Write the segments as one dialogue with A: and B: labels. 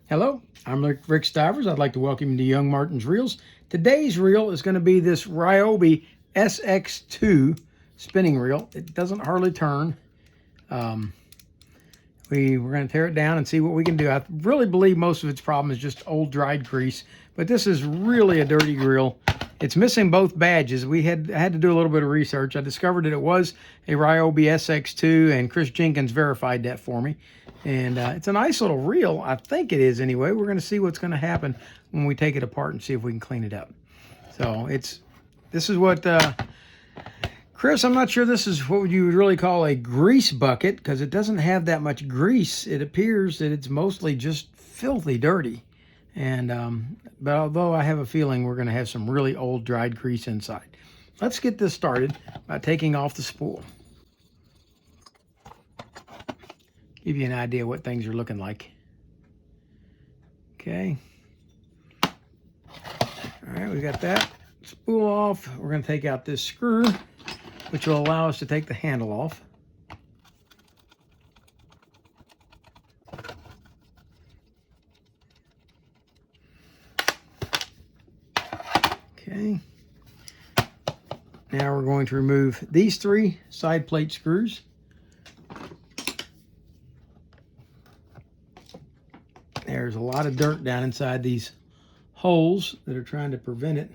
A: Hello, I'm Rick Stivers. I'd like to welcome you to Young Martin's Reels. Today's reel is going to be this RYOBI SX-2 spinning reel. It doesn't hardly turn. We're going to tear it down and see what we can do. I really believe most of its problem is just old dried grease, but this is really a dirty reel. It's missing both badges. I had to do a little bit of research. I discovered that it was a RYOBI SX-2, and Chris Jenkins verified that for me. And it's a nice little reel. I think it is anyway. We're going to see what's going to happen when we take it apart and see if we can clean it up. So this is what, Chris, I'm not sure this is what you would really call a grease bucket, because it doesn't have that much grease. It appears that it's mostly just filthy dirty. And but although I have a feeling we're going to have some really old dried grease inside. Let's get this started by taking off the spool. Give you an idea what things are looking like. Okay. All right, we got that spool off. We're going to take out this screw, which will allow us to take the handle off. Okay. Now we're going to remove these 3 side plate screws. There's a lot of dirt down inside these holes that are trying to prevent it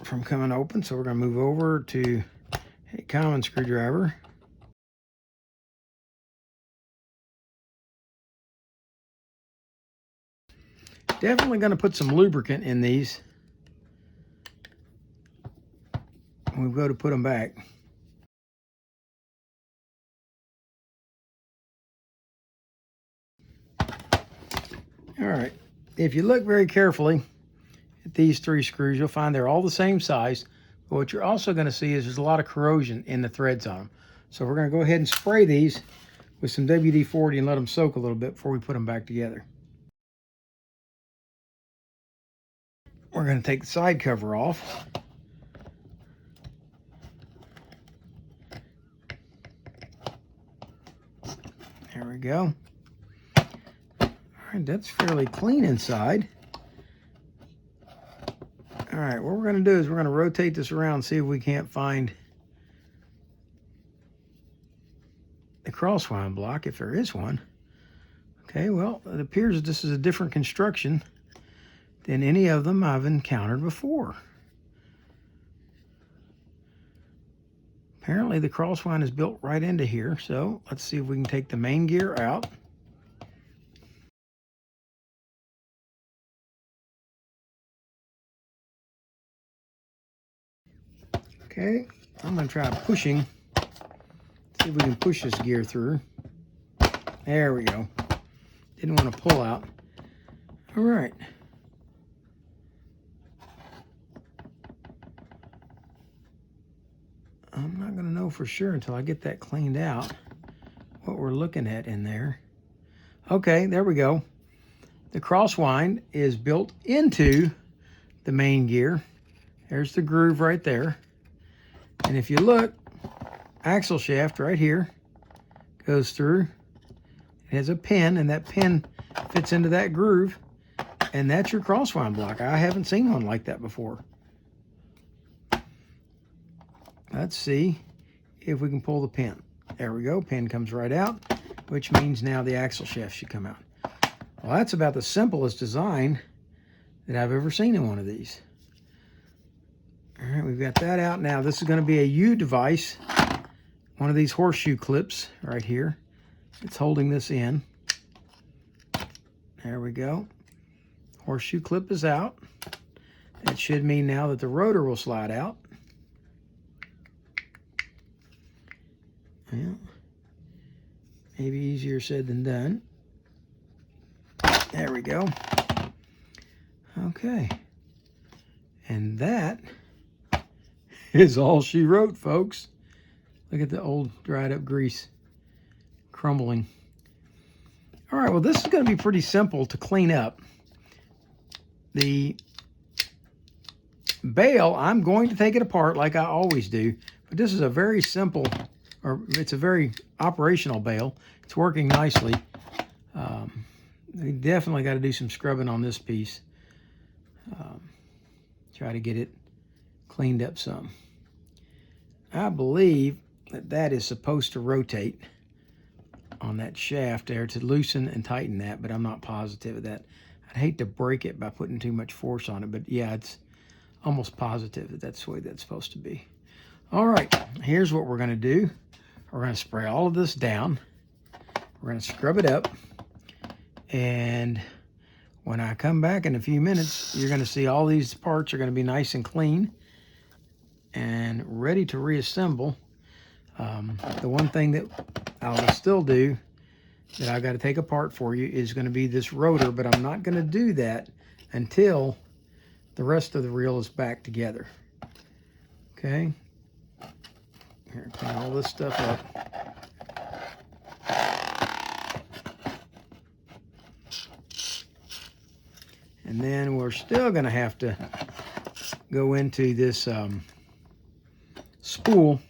A: from coming open. So we're going to move over to a common screwdriver. Definitely going to put some lubricant in these when we go to put them back. All right, if you look very carefully at these 3 screws, you'll find they're all the same size, but what you're also going to see is there's a lot of corrosion in the threads on them. So we're going to go ahead and spray these with some WD-40 and let them soak a little bit before we put them back together. We're going to take the side cover off. There we go. All right, that's fairly clean inside. All right, what we're going to do is we're going to rotate this around and see if we can't find the crosswind block, if there is one. Okay, well, it appears that this is a different construction than any of them I've encountered before. Apparently the crosswind is built right into here, so let's see if we can take the main gear out. Okay, I'm going to try pushing, see if we can push this gear through. There we go. Didn't want to pull out. All right. I'm not going to know for sure until I get that cleaned out what we're looking at in there. Okay, there we go. The crosswind is built into the main gear. There's the groove right there. And if you look, axle shaft right here goes through. It has a pin, and that pin fits into that groove. And that's your crosswind block. I haven't seen one like that before. Let's see if we can pull the pin. There we go. Pin comes right out, which means now the axle shaft should come out. Well, that's about the simplest design that I've ever seen in one of these. All right, we've got that out. Now, this is going to be a U device, one of these horseshoe clips right here. It's holding this in. There we go. Horseshoe clip is out. That should mean now that the rotor will slide out. Well, maybe easier said than done. There we go. Okay. And that is all she wrote, folks. Look at the old dried up grease crumbling. All right, well, this is going to be pretty simple to clean up. The bail, I'm going to take it apart like I always do, but this is a very simple, or it's a very operational bail. It's working nicely. We definitely got to do some scrubbing on this piece. Try to get it cleaned up some. I believe that that is supposed to rotate on that shaft there to loosen and tighten that, but I'm not positive of that. I'd hate to break it by putting too much force on it, but yeah, it's almost positive that that's the way that's supposed to be. All right, here's what we're going to do. We're going to spray all of this down. We're going to scrub it up, and when I come back in a few minutes, you're going to see all these parts are going to be nice and clean and ready to reassemble. The one thing that I'll still do that I've got to take apart for you is going to be this rotor, but I'm not going to do that until the rest of the reel is back together. Okay. Here, clean all this stuff up. And then we're still going to have to go into this spool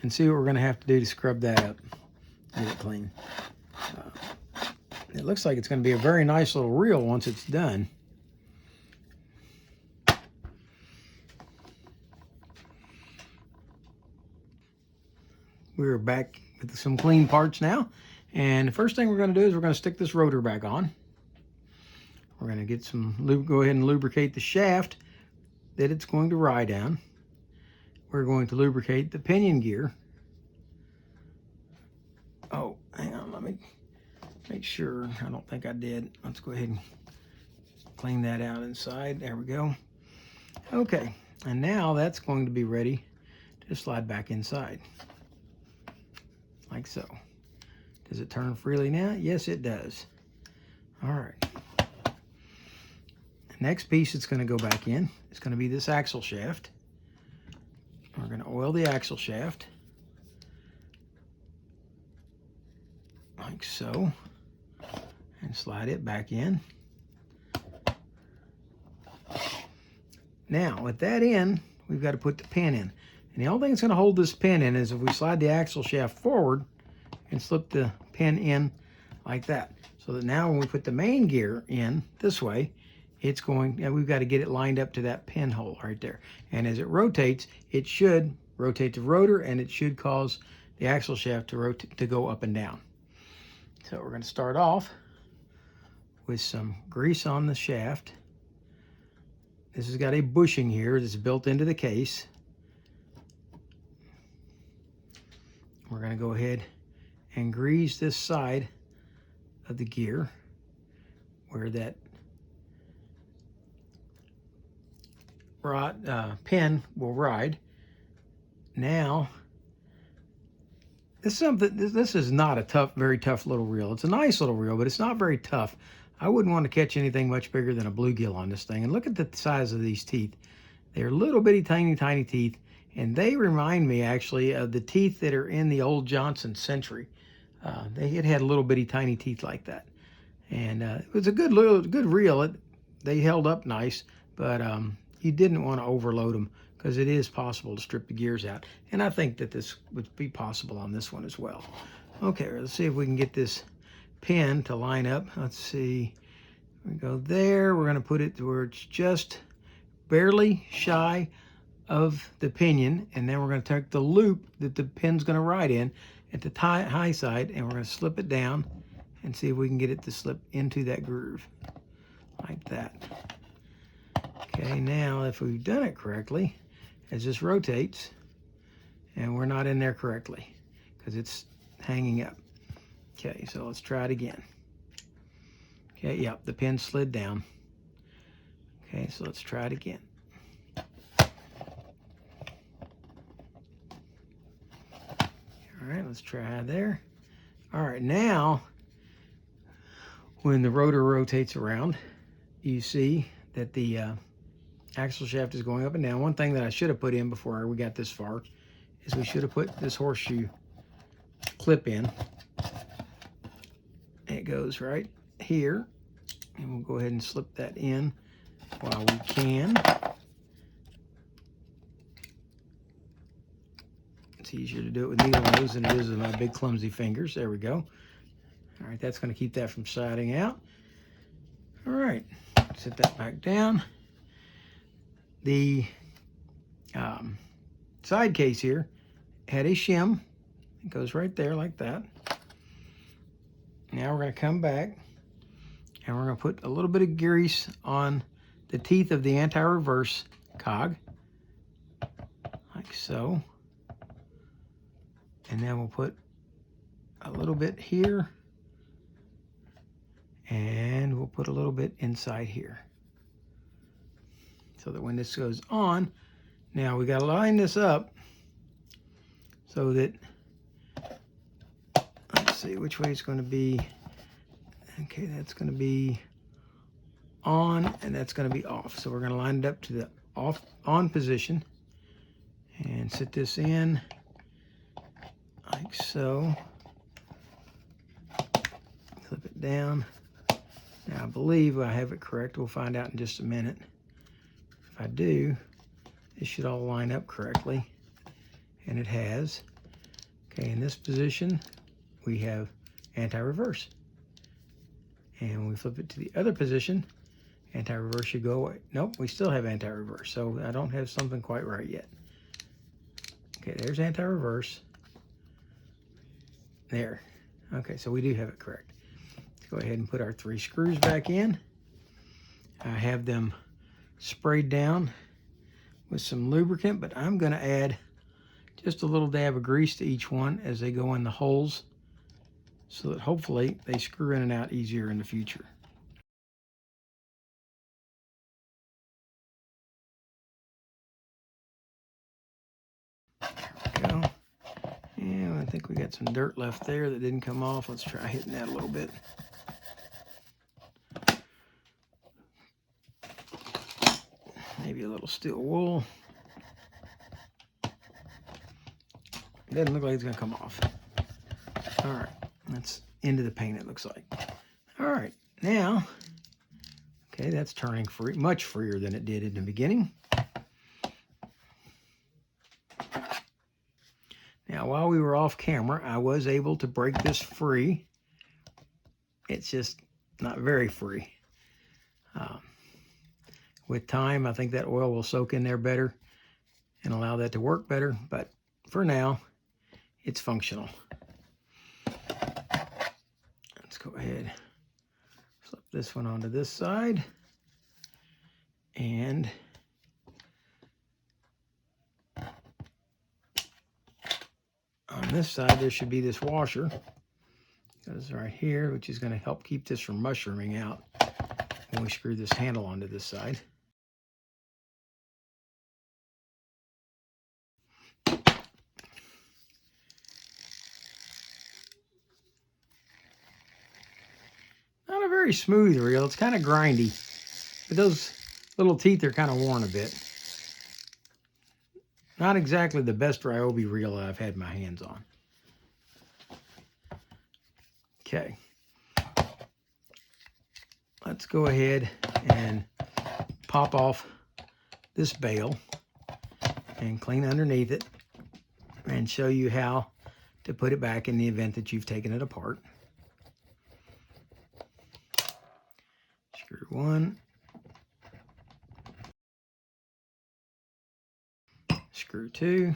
A: and see what we're going to have to do to scrub that up, get it clean. It looks like it's going to be a very nice little reel once it's done. We're back with some clean parts now, and the first thing we're going to do is we're going to stick this rotor back on. We're going to get some go ahead and lubricate the shaft that it's going to ride on. We're going to lubricate the pinion gear. Oh, hang on, let me make sure. I don't think I did. Let's go ahead and clean that out inside. There we go. Okay, and now that's going to be ready to slide back inside. Like so. Does it turn freely now? Yes, it does. All right. Next piece that's going to go back in is going to be this axle shaft. We're going to oil the axle shaft like so and slide it back in. Now with that in, we've got to put the pin in, and the only thing that's going to hold this pin in is if we slide the axle shaft forward and slip the pin in like that, so that now when we put the main gear in this way, it's going, and we've got to get it lined up to that pinhole right there. And as it rotates, it should rotate the rotor, and it should cause the axle shaft to rotate, to go up and down. So we're going to start off with some grease on the shaft. This has got a bushing here that's built into the case. We're going to go ahead and grease this side of the gear where that pin will ride. Now, this is not a very tough little reel. It's a nice little reel, but it's not very tough. I wouldn't want to catch anything much bigger than a bluegill on this thing. And look at the size of these teeth. They're little bitty, tiny, tiny teeth, and they remind me actually of the teeth that are in the old Johnson Century. It had little bitty, tiny teeth like that, and it was a good reel. They held up nice, but you didn't want to overload them because it is possible to strip the gears out. And I think that this would be possible on this one as well. Okay, let's see if we can get this pin to line up. Let's see. We go there. We're going to put it to where it's just barely shy of the pinion. And then we're going to take the loop that the pin's going to ride in at the high side, and we're going to slip it down and see if we can get it to slip into that groove like that. Okay, now if we've done it correctly, as this rotates, and we're not in there correctly because it's hanging up. Okay, so let's try it again. Okay, yep, the pin slid down. Okay, so let's try it again. All right, let's try there. All right, now when the rotor rotates around, you see that the axle shaft is going up and down. One thing that I should have put in before we got this far is we should have put this horseshoe clip in. It goes right here, and we'll go ahead and slip that in while we can. It's easier to do it with needle nose than it is with my big clumsy fingers. There we go. All right, that's going to keep that from sliding out. All right, set that back down. The side case here had a shim. It goes right there like that. Now we're going to come back and we're going to put a little bit of grease on the teeth of the anti-reverse cog, like so. And then we'll put a little bit here, and we'll put a little bit inside here, so that when this goes on, now we got to line this up so that, let's see which way it's going to be. Okay, that's going to be on and that's going to be off. So we're going to line it up to the on position and sit this in like so. Flip it down. Now I believe I have it correct. We'll find out in just a minute. If I do, it should all line up correctly, and it has. Okay, in this position we have anti-reverse, and when we flip it to the other position, anti-reverse should go away. Nope, we still have anti-reverse, so I don't have something quite right yet. Okay, there's anti-reverse. There. Okay, so we do have it correct. Let's go ahead and put our 3 screws back in. I have them sprayed down with some lubricant, but I'm going to add just a little dab of grease to each one as they go in the holes, so that hopefully they screw in and out easier in the future. There we go. And I think we got some dirt left there that didn't come off. Let's try hitting that a little bit. Maybe a little steel wool. It doesn't look like it's going to come off. All right, that's into the paint, it looks like. All right, now, okay, that's turning free, much freer than it did in the beginning. Now, while we were off camera, I was able to break this free. It's just not very free. With time, I think that oil will soak in there better and allow that to work better, but for now, it's functional. Let's go ahead, flip this one onto this side, and on this side there should be this washer. It goes right here, which is going to help keep this from mushrooming out when we screw this handle onto this side. Not a very smooth reel. It's kind of grindy, but those little teeth are kind of worn a bit. Not exactly the best RYOBI reel I've had my hands on. Okay. Let's go ahead and pop off this bail and clean underneath it and show you how to put it back in the event that you've taken it apart. Screw one. Screw two.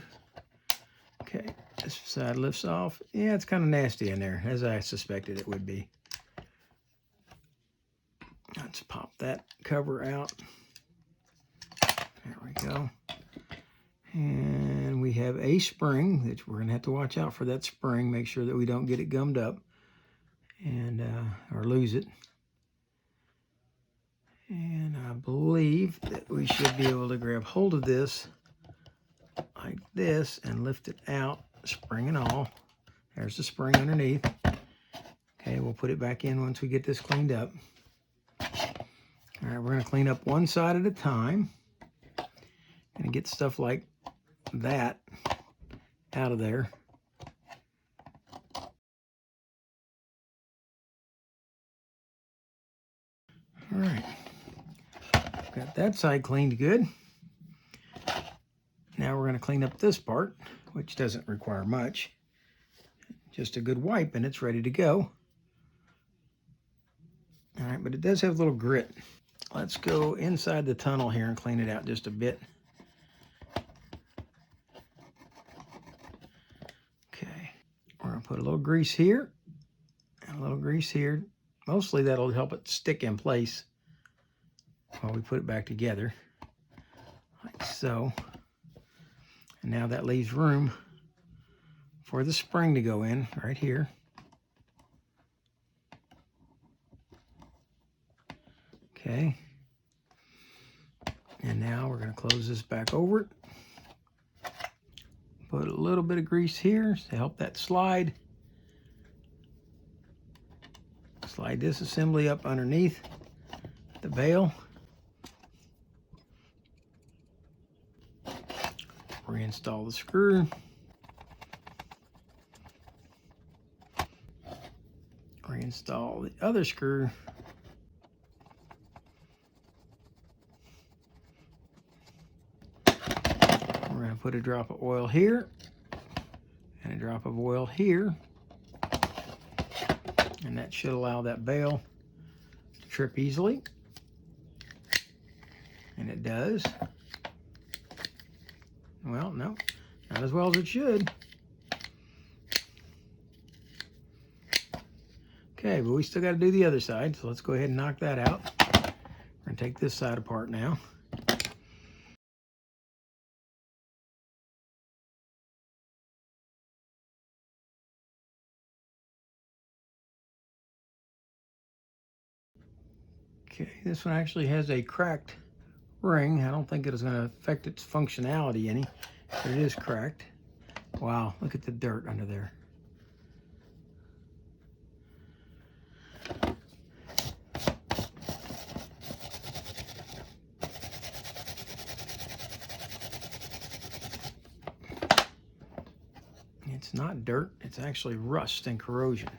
A: Okay, this side lifts off. Yeah, it's kind of nasty in there, as I suspected it would be. Let's pop that cover out. There we go. And we have a spring that we're going to have to watch out for that spring. Make sure that we don't get it gummed up and or lose it. And I believe that we should be able to grab hold of this like this and lift it out, spring and all. There's the spring underneath. Okay, we'll put it back in once we get this cleaned up. All right, we're going to clean up one side at a time and get stuff like that out of there. All right, got that side cleaned good. Now we're going to clean up this part, which doesn't require much. Just a good wipe and it's ready to go. All right, but it does have a little grit. Let's go inside the tunnel here and clean it out just a bit. Okay, we're gonna put a little grease here and a little grease here. Mostly that'll help it stick in place while we put it back together, like so. And now that leaves room for the spring to go in right here. Okay. And now we're going to close this back over it. Put a little bit of grease here to help that slide. Slide this assembly up underneath the bail. Reinstall the screw. Reinstall the other screw. We're going to put a drop of oil here and a drop of oil here, and that should allow that bail to trip easily, and it does. Well, no, not as well as it should. Okay, but we still got to do the other side, so let's go ahead and knock that out. We're going to take this side apart now. Okay, this one actually has a cracked ring. I don't think it is going to affect its functionality any, but it is cracked. Wow, look at the dirt under there. It's not dirt, it's actually rust and corrosion.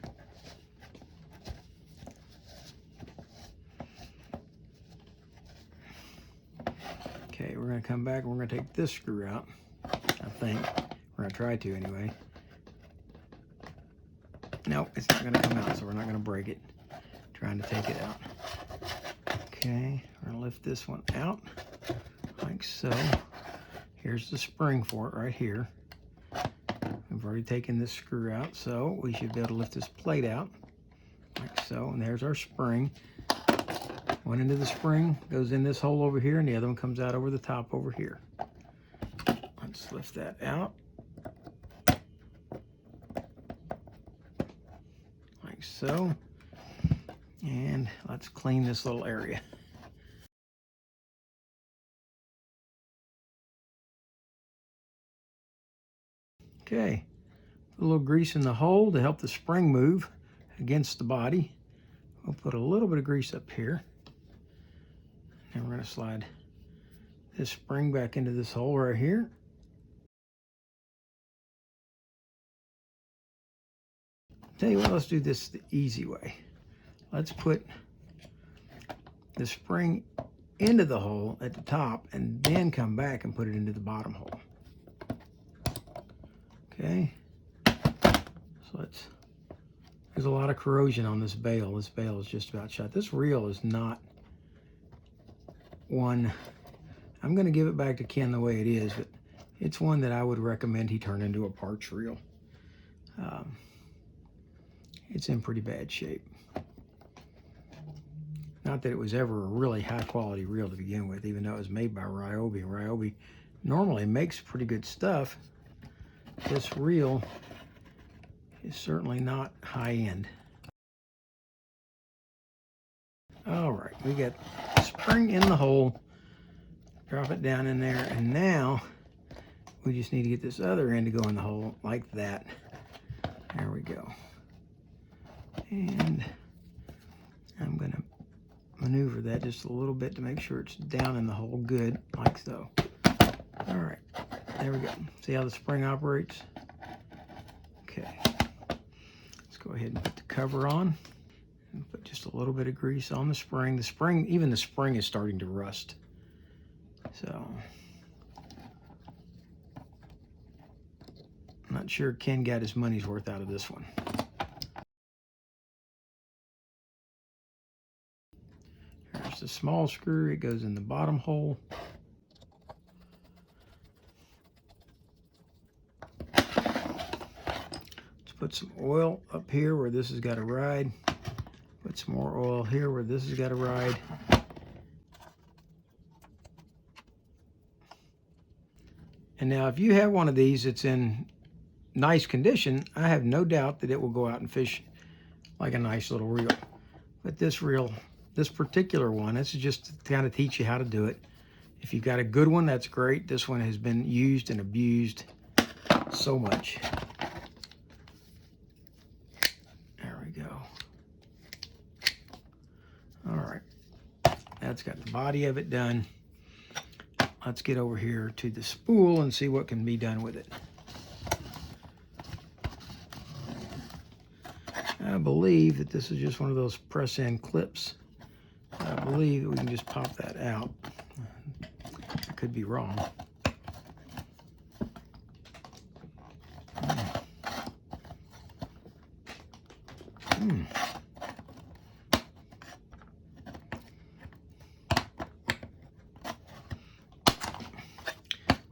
A: Okay, we're going to come back and we're going to take this screw out, I think. We're going to try to anyway. Nope, it's not going to come out, so we're not going to break it. Trying to take it out. Okay, we're going to lift this one out like so. Here's the spring for it right here. We've already taken this screw out, so we should be able to lift this plate out like so. And there's our spring. One end of the spring goes in this hole over here, and the other one comes out over the top over here. Let's lift that out. Like so. And let's clean this little area. Okay, a little grease in the hole to help the spring move against the body. We'll put a little bit of grease up here. And we're going to slide this spring back into this hole right here. Tell you what, let's do this the easy way. Let's put the spring into the hole at the top and then come back and put it into the bottom hole. Okay, so there's a lot of corrosion on this bail. This bail is just about shut. This reel is not one, I'm going to give it back to Ken the way it is, but it's one that I would recommend he turn into a parts reel. It's in pretty bad shape. Not that it was ever a really high quality reel to begin with, even though it was made by RYOBI. RYOBI normally makes pretty good stuff. This reel is certainly not high end. All right, we got the spring in the hole. Drop it down in there, and now we just need to get this other end to go in the hole like that. There we go. And I'm gonna maneuver that just a little bit to make sure it's down in the hole good, like so. All right, there we go. See how the spring operates? Okay, let's go ahead and put the cover on and put just a little bit of grease on the spring. The spring, even the spring is starting to rust. So, I'm not sure Ken got his money's worth out of this one. a small screw. It goes in the bottom hole. Put some oil up here where this has got to ride. Put some more oil here where this has got to ride. And now if you have one of these that's in nice condition, I have no doubt that it will go out and fish like a nice little reel. But this reel, this particular one, this is just to kind of teach you how to do it. If you've got a good one, that's great. This one has been used and abused so much. That's got the body of it done. Let's get over here to the spool and see what can be done with it. I believe that this is just one of those press-in clips. I believe that we can just pop that out. I could be wrong.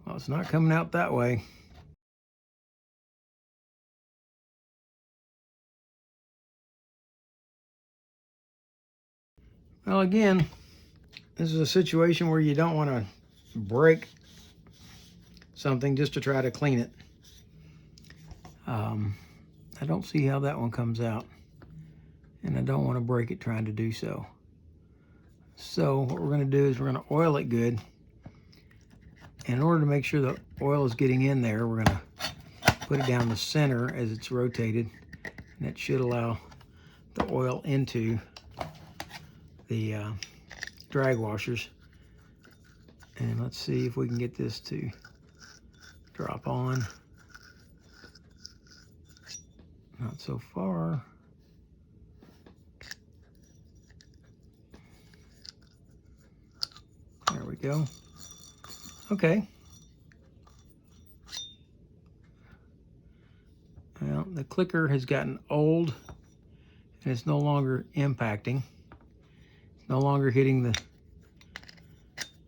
A: Well, it's not coming out that way. Well, again, this is a situation where you don't want to break something just to try to clean it. I don't see how that one comes out, and I don't want to break it trying to do so. So what we're going to do is we're going to oil it good. And in order to make sure the oil is getting in there, we're going to put it down the center as it's rotated, and that should allow the oil into the drag washers. And let's see if we can get this to drop on. Not so far. There we go. Okay. Well, the clicker has gotten old and it's no longer impacting. It's no longer hitting the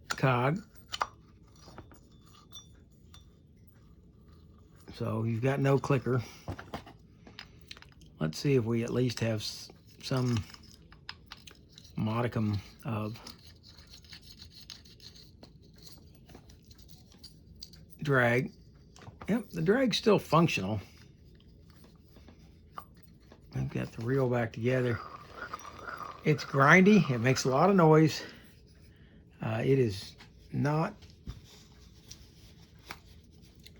A: cog. So you've got no clicker. Let's see if we at least have some modicum of drag. Yep, the drag's still functional. I've got the reel back together. It's grindy. It makes a lot of noise. It is not...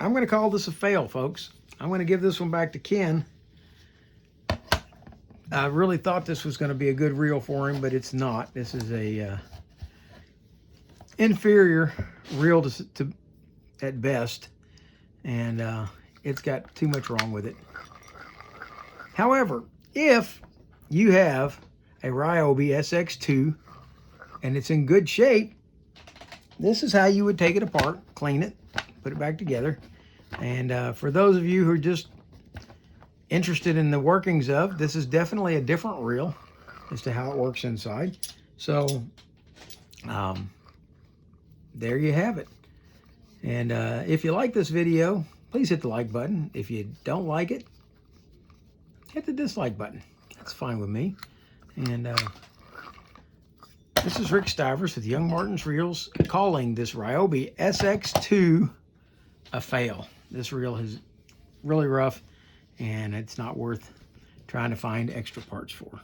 A: I'm going to call this a fail, folks. I'm going to give this one back to Ken. I really thought this was going to be a good reel for him, but it's not. This is a inferior reel to at best, and it's got too much wrong with it. However, if you have a RYOBI SX-2 and it's in good shape, this is how you would take it apart, clean it, put it back together. And for those of you who are just interested in the workings of, this is definitely a different reel as to how it works inside. So there you have it. And if you like this video, please hit the like button. If you don't like it, hit the dislike button. That's fine with me. And this is Rick Stivers with YoungMartin'sReels, calling this RYOBI SX-2 a fail. This reel is really rough, and it's not worth trying to find extra parts for.